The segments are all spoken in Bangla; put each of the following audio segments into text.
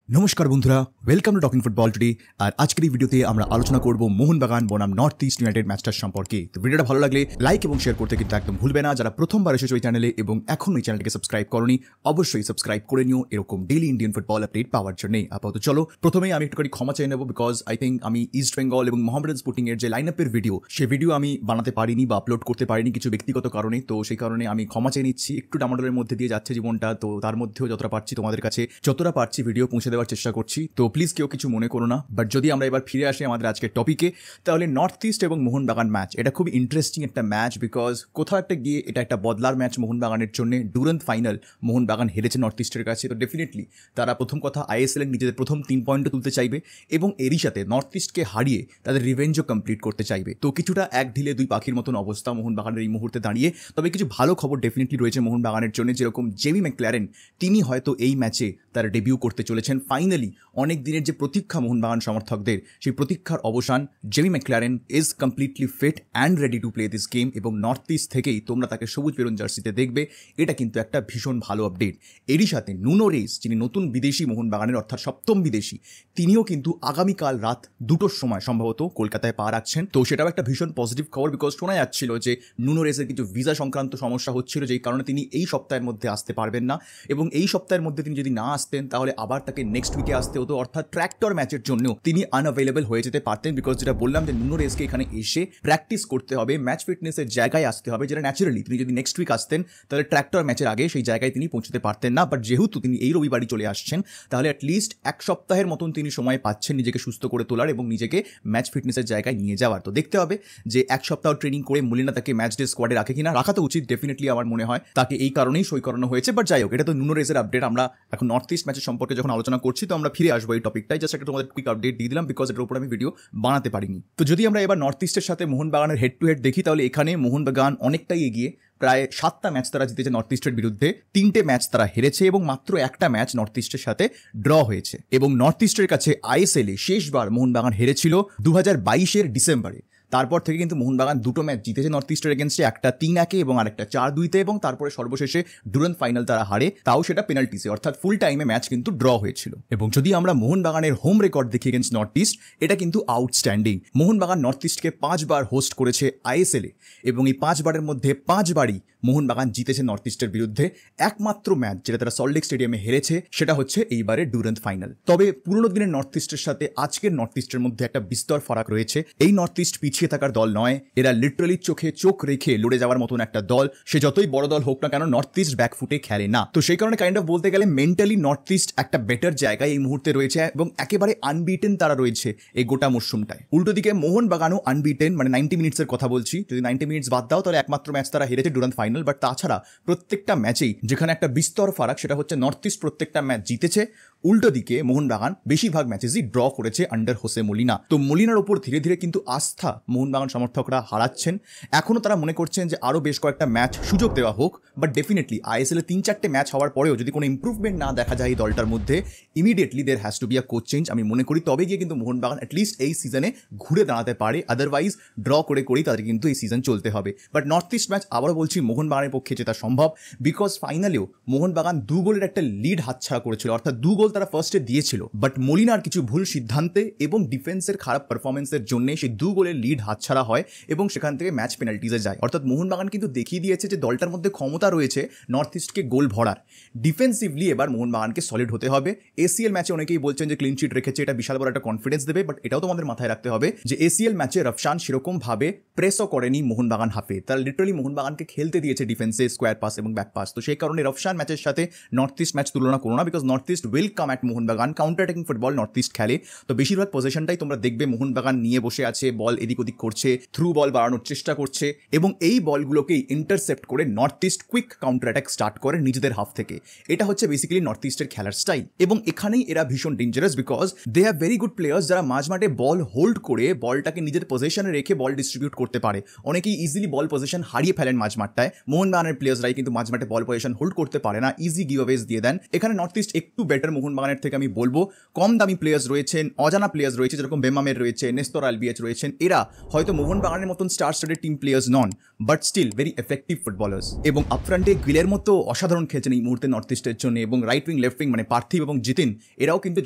নমস্কার বন্ধুরা, welcome to talking football today. আর আজকের এই ভিডিওতে আমরা আলোচনা করব মোহনবাগান বনাম নর্থ ইস্ট ইউনাইটেড ম্যাচটার সম্পর্কে। তো ভিডিওটা ভালো লাগলে লাইক এবং শেয়ার করতে কিন্তু একদম ভুলবে না। যারা প্রথমবার এসেছো এই চ্যানেলে এবং এখন এই চ্যানেলটিকে সাবস্ক্রাইব করনি, অবশ্যই সাবস্ক্রাইব করে নিও এরকম ডেইলি ইন্ডিয়ান ফুটবল আপডেট পাওয়ার জন্য। আপাতত চলো প্রথমেই আমি একটুখানি ক্ষমা চেয়ে নেবো, বিকজ আই থিঙ্ক আমি ইস্ট বেঙ্গল এবং মোহামেডান স্পোর্টিং এর যে লাইন আপের ভিডিও, সেই ভিডিও আমি বানাতে পারিনি বা আপলোড করতে পারিনি কিছু ব্যক্তিগত কারণে। তো সেই কারণে আমি ক্ষমা চেয়ে নিচ্ছি। একটু ডামাডোলের মধ্যে দিয়ে যাচ্ছে জীবনটা, তো তার মধ্যেও যতটা পারছি তোমাদের কাছে যতটা পারছি ভিডিও পৌঁছে দেওয়ার চেষ্টা করছি। তো প্লিজ কেউ কিছু মনে করো না। বাট যদি আমরা এবার ফিরে আসি আমাদের আজকের টপিকে, তাহলে নর্থ ইস্ট এবং মোহনবাগান ম্যাচ, এটা খুব ইন্টারেস্টিং একটা ম্যাচ, বিকজ কোথাও একটা গিয়ে এটা একটা বদলার ম্যাচ মোহনবাগানের জন্য। ডুরান্ড ফাইনাল মোহনবাগান হেরেছে নর্থ ইস্টের কাছে। তো ডেফিনেটলি তারা প্রথম কথা আইএসএল এর নিজেদের প্রথম 3 পয়েন্টও তুলতে চাইবে এবং এরই সাথে নর্থ ইস্টকে হারিয়ে তাদের রিভেঞ্জও কমপ্লিট করতে চাইবে। তো কিছুটা এক ঢিলে দুই পাখির মতন অবস্থা মোহনবাগানের এই মুহূর্তে দাঁড়িয়ে। তবে কিছু ভালো খবর ডেফিনেটলি রয়েছে মোহনবাগানের জন্য, যেরকম জেমি ম্যাকক্ল্যারেন, তিনি হয়তো এই ম্যাচে তার ডেবিউ করতে চলেছেন। ফাইনালি অনেক দিনের যে প্রতীক্ষা মোহনবাগান সমর্থকদের, সেই প্রতীক্ষার অবসান। Jamie McLaren is completely fit and ready to play this game এবং নর্থ ইস্ট থেকেই তোমরা তাকে সবুজ বেরুন জার্সিতে দেখবে। এটা কিন্তু একটা ভীষণ ভালো আপডেট। এরই সাথে নুনো রেস, যিনি নতুন বিদেশি মোহনবাগানের, অর্থাৎ সপ্তম বিদেশি, তিনিও কিন্তু আগামীকাল রাত 2টোর সময় সম্ভবত কলকাতায় পা রাখছেন। তো সেটাও একটা ভীষণ পজিটিভ খবর, বিকজ শোনা যাচ্ছিল যে নুনো রেসের কিছু ভিসা সংক্রান্ত সমস্যা হচ্ছিল, যেই কারণে তিনি এই সপ্তাহের মধ্যে আসতে পারবেন না। এবং এই সপ্তাহের মধ্যে তিনি যদি না আসতেন তাহলে আবার তাকে নেক্সট উইকে আসতে হতো, অর্থাৎ ট্র্যাক্টর ম্যাচের জন্য তিনি আনঅ্যাভেলেবল হয়ে যেতে পারতেন। বিকজ যেটা বললাম যে নুনো রেসকে এখানে এসে প্র্যাকটিস করতে হবে, ম্যাচ ফিটনেসের জায়গায় আসতে হবে, যেটা ন্যাচারালি তিনি যদি নেক্সট উইক আসতেন তাহলে ট্র্যাক্টর ম্যাচের আগে সেই জায়গায় তিনি পৌঁছতে পারতেন না। বাট যেহেতু তিনি এই রবিবারই চলে আসছেন, তাহলে অ্যাটলিস্ট এক সপ্তাহের মতন তিনি সময় পাচ্ছেন নিজেকে সুস্থ করে তোলার এবং নিজেকে ম্যাচ ফিটনেসের জায়গায় নিয়ে যাওয়ার। তো দেখতে হবে যে এক সপ্তাহ ট্রেনিং করে মলিনা তাকে ম্যাচ ডে স্কোয়াডে রাখে কিনা। রাখা তো উচিত ডেফিনেটলি, আমার মনে হয় তাকে এই কারণেই সই করানো হয়েছে। বাট যাই হোক, এটা তো নুনো রেসের আপডেট। আমরা এখন নর্থ ইস্ট ম্যাচের সম্পর্কে যখন আলোচনা করছি, তো আমরা ফিরে আসবো এই টপিকটাই। জাস্ট একটা তোমাদের কুইক আপডেট দিয়ে দিলাম, বিকজ এটার উপর আমি ভিডিও বানাতে পারিনি। তো যদি আমরা এবার নর্থ ইস্টের সাথে মোহনবাগানের হেড টু হেড দেখি, তাহলে এখানে মোহনবাগান অনেকটাই এগিয়ে। প্রায় 7টা ম্যাচ তারা জিতেছে নর্থ ইস্টের বিরুদ্ধে, 3টে ম্যাচ তারা হেরেছে এবং মাত্র একটা ম্যাচ নর্থ ইস্টের সাথে ড্র হয়েছে। এবং নর্থ ইস্টের কাছে আইএসএল এ শেষবার মোহনবাগান হেরেছিল 2022-এর ডিসেম্বরে। তারপর থেকে কিন্তু মোহনবাগান 2টো ম্যাচ জিতেছে নর্থ ইস্টের এগেনস্টে, একটা 3-1 এবং আরেকটা 4-2 এবং তারপরে সর্বশেষে ডুরান্ড ফাইনাল তারা হারে, তাও সেটা পেনাল্টিসে, অর্থাৎ ফুল টাইমে ম্যাচ কিন্তু ড্র হয়েছিল। এবং যদি আমরা মোহনবাগানের হোম রেকর্ড দেখি এগেনস্ট নর্থ ইস্ট, এটা কিন্তু আউটস্ট্যান্ডিং। মোহনবাগান নর্থ ইস্টকে 5 বার হোস্ট করেছে আইএসএল এ এবং এই 5 বারের মধ্যে 5 বারই মোহনবাগান জিতেছে নর্থ ইস্টের বিরুদ্ধে। একমাত্র ম্যাচ যেটা তারা সল্টলেক স্টেডিয়ামে হেরেছে সেটা হচ্ছে এইবারে ডুরান্ড ফাইনাল। তবে পুরোনো দিনের নর্থ ইস্টের সাথে আজকের নর্থ ইস্টের মধ্যে একটা বিস্তর ফারাক রয়েছে। এই নর্থ ইস্ট পিছিয়ে থাকার দল নয়, এরা লিটারালি চোখে চোখ রেখে লড়ে যাওয়ার মতন একটা দল। সে যতই বড় দল হোক না কেন, নর্থ ইস্ট ব্যাকফুটে খেলে না। তো সেই কারণে কাইন্ড অফ বলতে গেলে মেন্টালি নর্থ ইস্ট একটা বেটার জায়গায় এই মুহূর্তে রয়েছে এবং একেবারে আনবিটেন তারা রয়েছে এই গোটা মরশুমটায়। উল্টো দিকে মোহনবাগানও আনবিটেন, মানে 90 মিনিটসের কথা বলছি। যদি 90 মিনিটস বাদ দাও তাহলে একমাত্র ম্যাচ তারা হেরেছে ডুরান্ড ফাইনাল। বাট তাছাড়া প্রত্যেকটা ম্যাচেই যেখানে একটা বিস্তর ফারাক, সেটা হচ্ছে নর্থ ইস্ট প্রত্যেকটা ম্যাচ জিতেছে। উল্টো দিকে মোহনবাগান বেশিরভাগ ম্যাচেসই ড্র করেছে আন্ডার হোসে মলিনা। তো মলিনার ওপর ধীরে ধীরে কিন্তু আস্থা মোহনবাগান সমর্থকরা হারাচ্ছেন। এখনও তারা মনে করছেন যে আরও বেশ কয়েকটা ম্যাচ সুযোগ দেওয়া হোক। বাট ডেফিনেটলি আইএসএল এ 3-4টে ম্যাচ হওয়ার পরেও যদি কোনো ইম্প্রুভমেন্ট না দেখা যায় এই দলটার মধ্যে, immediately there has to be a coach change. আমি মনে করি তবে গিয়ে কিন্তু মোহনবাগান অ্যাটলিস্ট এই সিজনে ঘুরে দাঁড়াতে পারে। আদারওয়াইজ ড্র করে করেই তাদের কিন্তু এই সিজন চলতে হবে। বাট নর্থ ইস্ট ম্যাচ আবারও বলছি মোহনবাগানের পক্ষে জেতা সম্ভব, বিকজ ফাইনালেও মোহনবাগান 2 গোলের একটা লিড হাতছাড়া করেছিল, অর্থাৎ 2 গোল তারা ফার্স্টে দিয়েছিল। বাট মলিনার কিছু ভুল সিদ্ধান্তে এবং ডিফেন্সের খারাপ পারফরমেন্সের জন্য সেই 2 গোলের লিড হাতছাড়া হয় এবং সেখান থেকে ম্যাচ পেনাল্টিজে যায়। অর্থাৎ মোহনবাগান কিন্তু দেখিয়ে দিয়েছে যে দলটার মধ্যে ক্ষমতা রয়েছে নর্থ ইস্টকে গোল ভরার। ডিফেন্সিভলি এবার মোহনবাগানকে সলিড হতে হবে। এসিএল ম্যাচে অনেকেই বলছেন যে ক্লিন শিট রেখেছে, এটা বিশাল বড় একটা কনফিডেন্স দেবে। বাট এটাও তোমাদের মাথায় রাখতে হবে যে এসিএল ম্যাচে রফশান সেরকম ভাবে প্রেসও করেনি মোহনবাগান হাফে। তারা লিটারালি মোহনবাগানকে খেলতে দিয়েছে ডিফেন্সে স্কোয়ার পাস এবং ব্যাক পাস। তো সেই কারণে রফশান ম্যাচের সাথে নর্থ ইস্ট ম্যাচ তুলনা করো না, because North East will come at Mohun Bagan. Counter attacking football North East খেলে। তো বেশিরভাগ পজিশনটাই তোমরা দেখবে মোহনবাগান নিয়ে বসে আছে, বল এদিক ওদিক করছে, থ্রু বল বাড়ানোর চেষ্টা করছে এবং এই বলগুলোকেই ইন্টারসেপ্ট করে north east quick counter attack start করে নিজেদের হাফ থেকে। এটা হচ্ছে বেসিক্যালি নর্থ ইস্টের খেলার স্টাইল এবং এখানেই এরা ভীষণ dangerous, because they have very good players যারা মাঝমাঠে বল হোল্ড করে বলটাকে নিজের পজিশনে রেখে বল ডিস্ট্রিবিউট করতে পারে। অনেকেই ইজিলি বল পজিশন হারিয়ে ফেলেন মাঝমাঠটায়। মোহনবাগানের প্লেয়ার্সরাই কিন্তু মাঝমাঠে বল পজিশন হোল্ড করতে পারে না, ইজি গিভঅ্যাওয়েজ দিয়ে দেন। এখানে নর্থ ইস্ট একটু বেটার মোহনবাগানের থেকে আমি বলবো কম দামি প্লেয়ার্স রয়েছেন, অজানা প্লেয়ার্স রয়েছে, যেরকম বেমামের রয়েছে, নেস্তর আলবিএচ রয়েছেন। এরা হয়তো মোহনবাগানের মতন স্টার স্টাডেড টিম প্লেয়ার্স নন, but still very effective footballers. এবং আপফ্রন্টে গিলের মতো অসাধারণ খেলছেন এই মুহূর্তে নর্থ ইস্টের জন্য। এবং রাইট উইং লেফট উইং মানে পার্থিব এবং জিতিন এরাও কিন্তু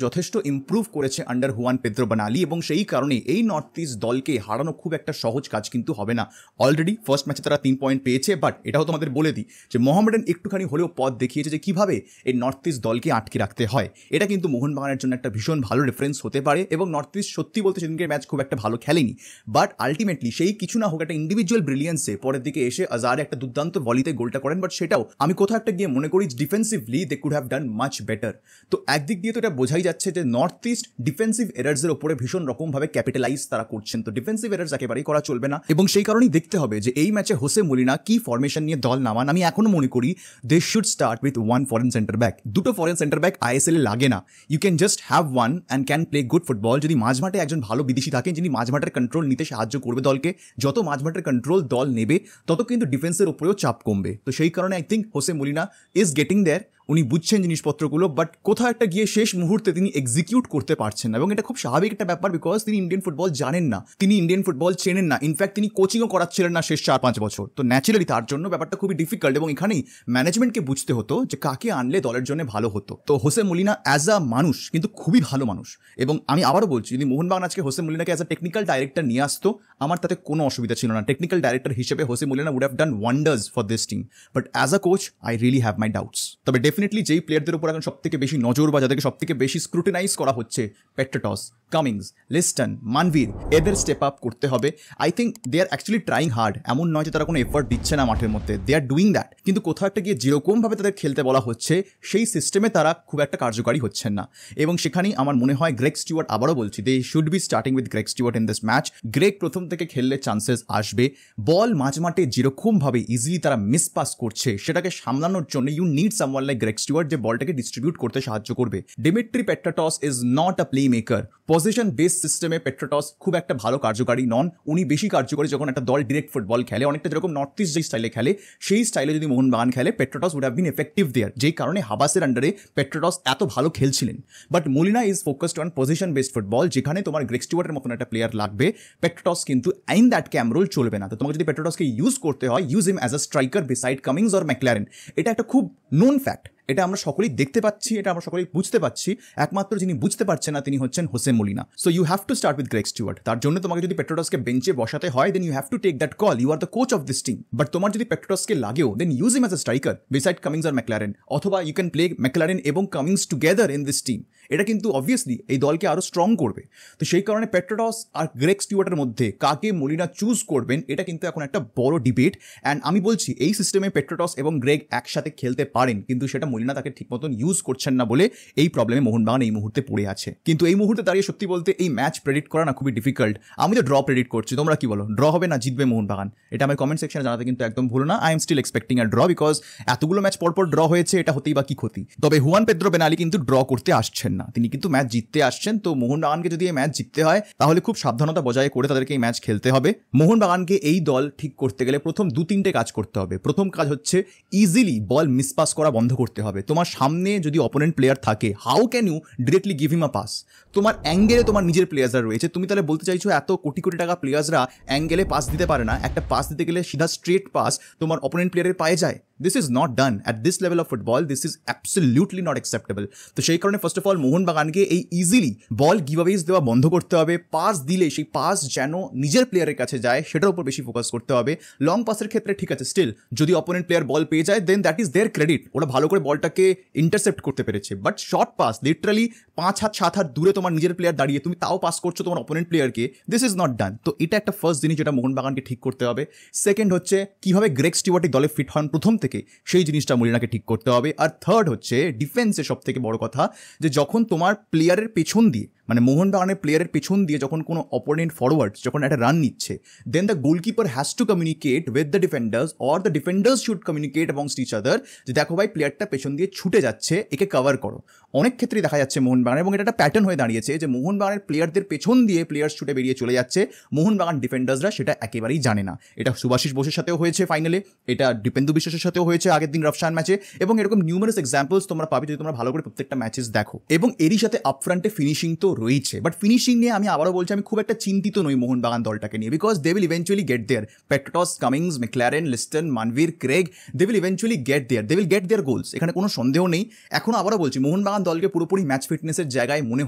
যথেষ্ট ইম্প্রুভ করেছে আন্ডার হুয়ান পেদ্রো বানালি। এবং সেই কারণে এই নর্থ ইস্ট দলকে হারানো খুব একটা সহজ কাজ কিন্তু হবে না। অলরেডি ফার্স্ট ম্যাচে তারা 3 পয়েন্ট পেয়েছে, বাট এটাও তোমাদের বলে দিই যে মোহামেডান একটুখানি হলেও পথ দেখিয়েছে যে কিভাবে এই নর্থ ইস্ট দলকে আটকে রাখতে হয়। এটা কিন্তু মোহনবাগানের জন্য একটা ভীষণ ভালো রেফারেন্স হতে পারে। এবং নর্থ ইস্ট সত্যি বলতে সেদিনকে ম্যাচ খুব একটা ভালো খেলেনি, বাট আলটিমেটলি সেই কিছু না হোক একটা ইন্ডিভিজুয়াল ব্রিলিয়েন্সে পরের দিকে এসে আজারে একটা দুর্দান্ত ভলিতে গোলটা করেন। বাট সেটাও আমি কোথাও একটা গিয়ে মনে করি defensively they could have done much better. তো একদিক দিয়ে তো এটা বোঝাই যাচ্ছে যে নর্থ ইস্ট ডিফেন্সিভ এরার্সের উপরে ভীষণ রকমভাবে ক্যাপিটালাইজ তারা করছেন। তো ডিফেন্সিভ এরার্স একেবারেই করা চলবে না। এবং সেই কারণেই দেখতে হবে যে এই ম্যাচে হোসে মলিনা কি ফরমেশন নিয়ে দল নামান। আমি এখনো মনে করি they should start with 1 foreign centre back. দুটো ফরেন সেন্টার ব্যাক আইএসএল এ লাগে না, you can just have 1 and can play good football. যদি মাঝমাঠে একজন ভালো বিদেশি থাকেন যিনি মাঝমাঠের কন্ট্রোল নিতে সাহায্য করবে দলকে, যত মাঝমাঠের কন্ট্রোল দল নেবে তত কিন্তু ডিফেন্সের উপরেও চাপ কমবে। তো সেই কারণে I think Jose Molina is getting there, উনি বুঝছেন জিনিসপত্রগুলো, বাট কোথাও একটা গিয়ে শেষ মুহূর্তে তিনি এক্সিকিউট করতে পারছেন না। এবং এটা খুব স্বাভাবিক একটা ব্যাপার, বিকজ তিনি ইন্ডিয়ান ফুটবল জানেন না, তিনি ইন্ডিয়ান ফুটবল চেনেন না। ইনফ্যাক্ট তিনি কোচিংও করাচ্ছিলেন না শেষ 4-5 বছর। তো ন্যাচারালি তার জন্য ব্যাপারটা খুবই ডিফিকাল্ট। এবং এখানেই ম্যানেজমেন্টকে বুঝতে হতো যে কাকে আনলে দলের জন্য ভালো হতো। তো হোসে মলিনা অ্যাজ আ মানুষ কিন্তু খুবই ভালো মানুষ। এবং আমি আবারও বলছি, যদি মোহনবাগান আজকে হোসে মলিনাকে অ্যাজ আ টেকনিক্যাল ডাইরেক্টর নিয়ে আসতো, আমার তাতে কোনো অসুবিধা ছিল না। টেকনিক্যাল ডাইরেক্টর হিসেবে Jose Molina would have done wonders for this team, but as a coach I really have my doubts. তবে ডেফিনেটলি যেই প্লেয়ারদের উপর এখন সবথেকে বেশি নজর বা যাদেরকে সবথেকে বেশি স্ক্রুটিনাইজ করা হচ্ছে, পেট্রাটস, কামিংস, লিস্টন, মানভীর, এদের স্টেপ আপ করতে হবে। I think they are actually trying hard. এমন নয় যে তারা কোনো এফর্ট দিচ্ছে না মাঠের মধ্যে, দে আর ডুইং দ্যাট। কিন্তু কোথাও একটা গিয়ে যেরকমভাবে তাদের খেলতে বলা হচ্ছে সেই সিস্টেমে তারা খুব একটা কার্যকারী হচ্ছেন না। এবং সেখানেই আমার মনে হয় গ্রেগ স্টিওয়ার্ট, আবারও বলছি, they should be starting with Greg Stewart in this match. Greg প্রথম থেকে খেললে চান্সেস আসবে। বল মাঝমাঠে যেরকমভাবে ইজিলি তারা মিস পাস করছে সেটাকে সামলানোর জন্য you need someone like Greg Stewart, যে বলটাকে ডিস্ট্রিবিউট করতে সাহায্য করবে। Dimitri Petratos is not a playmaker. Position base সিস্টেমে পেট্রাটস খুব একটা ভালো কার্যকারী নন। উনি বেশি কার্যকরী যখন একটা দল ডিরেক্ট ফুটবল খেলে, অনেকটা যেরকম নর্থ ইস্ট যে স্টাইলে খেলে সেই স্টাইলে যদি মোহনবাগান খেলে, Petratos would have been effective there. যেই কারণে হাবাসের আন্ডারে পেট্রাটস এত ভালো খেলছিলেন। But Molina is focused on position based football, যেখানে তোমার গ্রেগ স্টিওয়ার্টের মতন একটা প্লেয়ার লাগবে। পেট্রাটস কিন্তু ইন দ্যাট ক্যাম রোল চলবে না। তো তোমাকে যদি পেট্রাটসকে ইউজ করতে হয়, use him as a striker beside Cummings or McLaren. এটা একটা খুব নোন ফ্যাক্ট, এটা আমরা সকলেই দেখতে পাচ্ছি, এটা আমরা সকলেই বুঝতে পারছি। একমাত্র যিনি বুঝতে পারছেন না তিনি হচ্ছেন Jose Molina. So you have to start with Greg Stewart. তার জন্য তোমাকে যদি পেট্রাটসকে বেঞ্চে বসাতে হয়, then you have to take that call. You are the coach of this team. But তোমার যদি পেট্রাটসকে লাগেও, then use him as a striker beside Cummings আর ম্যাকলারেন, অথবা ইউ ক্যান প্লে ম্যাকলারেন এবং Cummings together in this team. এটা কিন্তু অবভিয়াসলি এই দলকে আরো স্ট্রং করবে। তো সেই কারণে পেট্রাটস আর গ্রেগ স্টিওয়ার্টের মধ্যে কাকে মলিনা চুজ করবেন, এটা কিন্তু এখন একটা বড় ডিবেট। অ্যান্ড আমি বলছি এই সিস্টেমে পেট্রাটস এবং গ্রেগ একসাথে খেলতে পারেন, কিন্তু সেটা মলিনা তাকে ঠিক মতন ইউজ করছেন না বলে এই প্রবলেমে মোহনবাগান এই মুহূর্তে পড়ে আছে। কিন্তু এই মুহূর্তে দাঁড়িয়ে সত্যি বলতে এই ম্যাচ প্রেডিক্ট করা না খুবই ডিফিকাল্ট। আমি তো ড্র প্রেডিক্ট করছি, তোমরা কি বলো? ড্র হবে না জিতবে মোহনবাগান? এটা আমার কমেন্ট সেকশনে জানাতে কিন্তু একদম ভুলো না। I am still expecting a draw, because এতগুলো ম্যাচ পরপর ড্র হয়েছে, এটা হতেই বা কি ক্ষতি। তবে হুয়ান পেদ্রো বেনালি কিন্তু ড্র করতে আসছেন না, তিনি কিন্তু ম্যাচ জিততে আসছেন। তো মোহনবাগানকে যদি এই ম্যাচ জিততে হয় তাহলে খুব সাবধানতা বজায় করে তাদেরকে এই ম্যাচ খেলতে হবে। মোহনবাগানকে এই দল ঠিক করতে গেলে প্রথম 2-3টে কাজ করতে হবে। প্রথম কাজ হচ্ছে ইজিলি বল মিসপাস করা বন্ধ করতে হবে। তোমার সামনে যদি অপোনেন্ট প্লেয়ার থাকে, how can you directly give him a pass? তোমার অ্যাঙ্গেলে তোমার নিজের প্লেয়ার্সরা রয়েছে, তুমি তাহলে বলতে চাইছো এত কোটি কোটি টাকা প্লেয়ার্সরা অ্যাঙ্গেলে পাস দিতে পারে না? একটা পাস দিতে গেলে সিধা স্ট্রেট পাস তোমার অপোনেন্ট প্লেয়ারের পায়ে যায়। This is not done at this level of football. This is absolutely not acceptable. তো সেই কারণে ফার্স্ট অফ অল মোহনবাগানকে এই ইজিলি বল গিভঅ্যাওয়েজ দেওয়া বন্ধ করতে হবে। পাস দিলে সেই পাস যেন নিজের প্লেয়ারের কাছে যায় সেটার উপর বেশি ফোকাস করতে হবে। লং পাসের ক্ষেত্রে ঠিক আছে, স্টিল যদি অপোনেন্ট প্লেয়ার বল পেয়ে যায় দেন দ্যাট ইজ দেয়ার ক্রেডিট, ওরা ভালো করে বলটাকে ইন্টারসেপ্ট করতে পেরেছে। বাট শর্ট পাস লিটারালি 5 হাত 7 হাত দূরে তোমার নিজের প্লেয়ার দাঁড়িয়ে তুমি তাও পাস করছো তোমার অপোনেন্ট প্লেয়ারকে, দিস ইজ নট ডান। তো এটা একটা ফার্স্ট জিনিস যেটা মোহনবাগানকে ঠিক করতে হবে। সেকেন্ড হচ্ছে কিভাবে গ্রেগ স্টিওয়ার্ট দলে ফিট হন প্রথম থেকে, সেই জিনিসটা মলিনাকে ঠিক করতে হবে। আর থার্ড হচ্ছে ডিফেন্সে সব থেকে বড় কথা, যে যখন তোমার প্লেয়ারের পেছন দিয়ে মানে মোহনবাগানের প্লেয়ারের পেছন দিয়ে যখন কোনো অপোনেন্ট ফরওয়ার্ড যখন একটা রান নিচ্ছে, then the goalkeeper has to communicate with the defenders or the defenders should communicate amongst each other যে দেখো ভাই প্লেয়ারটা পেছন দিয়ে ছুটে যাচ্ছে, একে কভার করো। অনেক ক্ষেত্রেই দেখা যাচ্ছে মোহনবাগান, এবং এটা একটা প্যাটার্ন হয়ে দাঁড়িয়েছে যে মোহনবাগানের প্লেয়ারদের পেছন দিয়ে প্লেয়ার্স ছুটে বেরিয়ে চলে যাচ্ছে, মোহনবাগান ডিফেন্ডার্সরা সেটা একেবারেই জানে না। এটা সুভাশিস বোসের সাথেও হয়েছে ফাইনালে, এটা দীপেন্দু বিশ্বাসের সাথেও হয়েছে আগের দিন রফশান ম্যাচে, এবং এরকম নিউমারাস এক্সাম্পলস তোমরা পাবে যদি তোমরা ভালো করে প্রত্যেকটা ম্যাচেস দেখো। এবং এরই সাথে আপফ্রন্টে ফিনিশিং তো রয়েছে, বাট ফিনিশিং নিয়ে আমি আবারও বলছি আমি খুব একটা চিন্তিত নই মোহনবাগান দলটাকে নিয়ে, because they will eventually get there. Petratos, Cummings, McLaren, Liston, Manvir, Craig, they will eventually get there, they will get their goals, এখানে কোনো সন্দেহ নেই। এখনও আবারও বলছি মোহনবাগান দলকে পুরোপুরি ম্যাচ ফিটনেসের জায়গায় মনে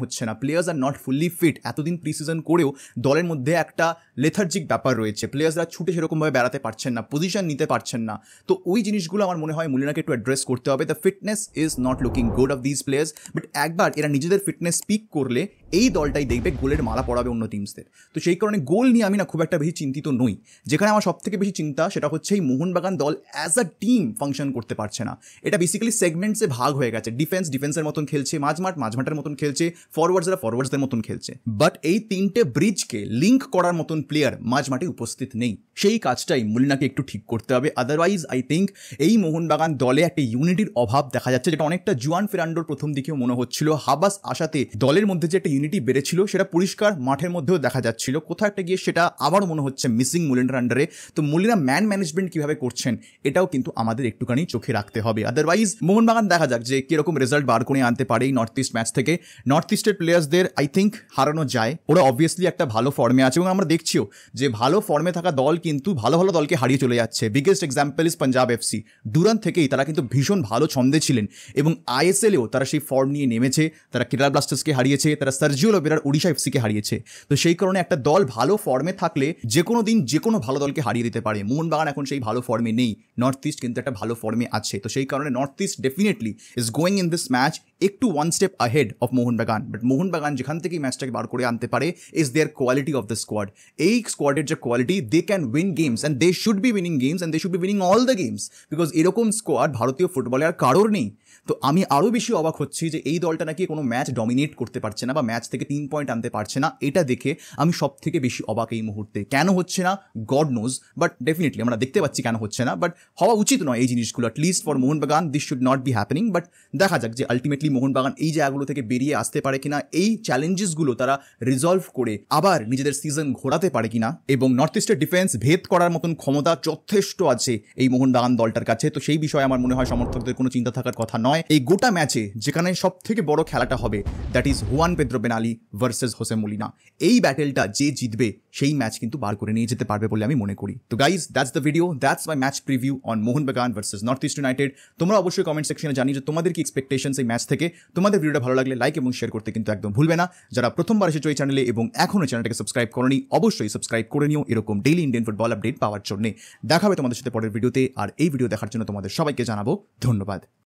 হচ্ছে না, players are not fully fit. এতদিন প্রি সিজন করেও দলের মধ্যে একটা লেথার্জিক ব্যাপার রয়েছে, প্লেয়ার্সরা ছুটে সেরকমভাবে বেড়াতে পারছেন না, পজিশন নিতে পারছেন না। তো ওই জিনিসগুলো আমার মনে হয় মলিনাকে একটু অ্যাড্রেস করতে হবে। The fitness is not looking good of this players, but একবার এরা নিজেদের ফিটনেস পিক করলে এই দলটাই দেখবে গোলের মালা পড়াবে অন্য টিমসদের। তো সেই কারণে গোল নিয়ে আমি না খুব একটা বেশি চিন্তিত নই। যেখানে আমার সব থেকে বেশি চিন্তা সেটা হচ্ছে এই মোহনবাগান দল অ্যাজ আ টিম ফাংশন করতে পারছে না। এটা বেসিক্যালি সেগমেন্টসে ভাগ হয়ে গেছে, ডিফেন্সের মতন খেলছে, মাঝমাঠের মতন খেলছে, ফরওয়ার্ডসদের মতন খেলছে, বাট এই তিনটে ব্রিজকে লিঙ্ক করার মতন প্লেয়ার মাঝমাঠে উপস্থিত নেই। সেই কাজটাই মলিনাকে একটু ঠিক করতে হবে। আদারওয়াইজ আই থিঙ্ক এই মোহনবাগান দলে একটা ইউনিটির অভাব দেখা যাচ্ছে, যেটা অনেকটা জুয়ান ফেরান্ডোর প্রথম দিকেও মনে হচ্ছিল। হাবাস আশাতে দলের মধ্যে যে একটা ইউনিটি বেড়েছিল সেটা পরিষ্কার মাঠের মধ্যেও দেখা যাচ্ছিল, কোথাও একটা গিয়ে সেটা আবারও মনে হচ্ছে মিসিং মলিনার আন্ডারে। তো মলিনা ম্যান ম্যানেজমেন্ট কিভাবে করছেন এটাও কিন্তু আমাদের একটুখানি চোখে রাখতে হবে। আদারওয়াইজ মোহনবাগান দেখা যাক যে কিরকম রেজাল্ট বার করে আনতে পারে এই নর্থ ইস্ট ম্যাচ থেকে। নর্থ ইস্টের প্লেয়ার্সদের আই থিঙ্ক হারানো যায়, ওরা অবভিয়াসলি একটা ভালো ফর্মে আছে, এবং আমরা দেখছিও যে ভালো ফর্মে থাকা দল কিন্তু ভালো ভালো দলকে হারিয়ে চলে যাচ্ছে। Biggest example is Punjab FC. Durand থেকেই তারা কিন্তু ভীষণ ভালো ছন্দে ছিলেন, এবং আইএসএলেও তারা সেই ফর্ম নিয়ে নেমেছে, তারা কেরালা ব্লাস্টার্সকে হারিয়েছে, তারা সার্জিও লোবেরার ওড়িশা এফসিকে হারিয়েছে। তো সেই কারণে একটা দল ভালো ফর্মে থাকলে যে কোনো দিন যে কোনো ভালো দলকে হারিয়ে দিতে পারে। মোহনবাগান এখন সেই ভালো ফর্মে নেই, নর্থ ইস্ট কিন্তু একটা ভালো ফর্মে আছে। তো সেই কারণে north east definitely is going in this match একটু one step ahead of Mohun Bagan. But Mohun Bagan যেখান থেকেই ম্যাচটাকে বার করে আনতে পারে is their quality of the squad. এই স্কোয়াডের যে কোয়ালিটি, they can win games and they should be winning games and they should be winning all the games, because এরকম স্কোয়াড ভারতীয় ফুটবলে আর কারোর নেই। তো আমি আরও বেশি অবাক হচ্ছি যে এই দলটা নাকি কোনো ম্যাচ ডমিনেট করতে পারছে না বা ম্যাচ থেকে 3 পয়েন্ট আনতে পারছে না। এটা দেখে আমি সব থেকে বেশি অবাক এই মুহূর্তে। কেন হচ্ছে না গড নোজ, বাট ডেফিনেটলি আমরা দেখতে পাচ্ছি কেন হচ্ছে না, বাট হওয়া উচিত নয় এই জিনিসগুলো। At least for Mohun Bagan this should not be happening. But দেখা যাক যে আলটিমেটলি মোহনবাগান এই জায়গাগুলো থেকে বেরিয়ে আসতে পারে কিনা, এই চ্যালেঞ্জেসগুলো তারা রিজলভ করে আবার নিজেদের সিজন ঘোরাতে পারে কিনা। এবং নর্থ ইস্টের ডিফেন্স ভেদ করার মতন ক্ষমতা যথেষ্ট আছে এই মোহনবাগান দলটার কাছে। তো সেই বিষয়ে আমার মনে হয় সমর্থকদের কোনো চিন্তা থাকার কথা নয়। এই গোটা ম্যাচে যেখানে সব থেকে বড় খেলাটা হবে, that is Juan Pedro Benelli versus Jose Molina. এই ব্যাটেলটা যে জিতবে সেই ম্যাচ কিন্তু বার করে নিয়ে যেতে পারবে বলে আমি মনে করি। তো guys, that's the video, that's my match preview on Mohun Bagan versus north east United. তোমরা অবশ্যই কমেন্ট সেকশনে জানিয়ে যে তোমাদের কি এক্সপেকটেশনস এই ম্যাচ থেকে। তোমাদের ভিডিওটা ভালো লাগলে লাইক এবং শেয়ার করতে কিন্তু একদম ভুলবে না। যারা প্রথমবার এসেছো এই চ্যানেলে এবং এখনও চ্যানেলটাকে সাবস্ক্রাইব করোনি, অবশ্যই সাবস্ক্রাইব করে নিও এরকম ডেইলি ইন্ডিয়ান ফুটবল আপডেট পাওয়ার জন্য। দেখা হবে তোমাদের সাথে পরের ভিডিওতে, আর এই ভিডিও দেখার জন্য তোমাদের সবাইকে জানাবো ধন্যবাদ।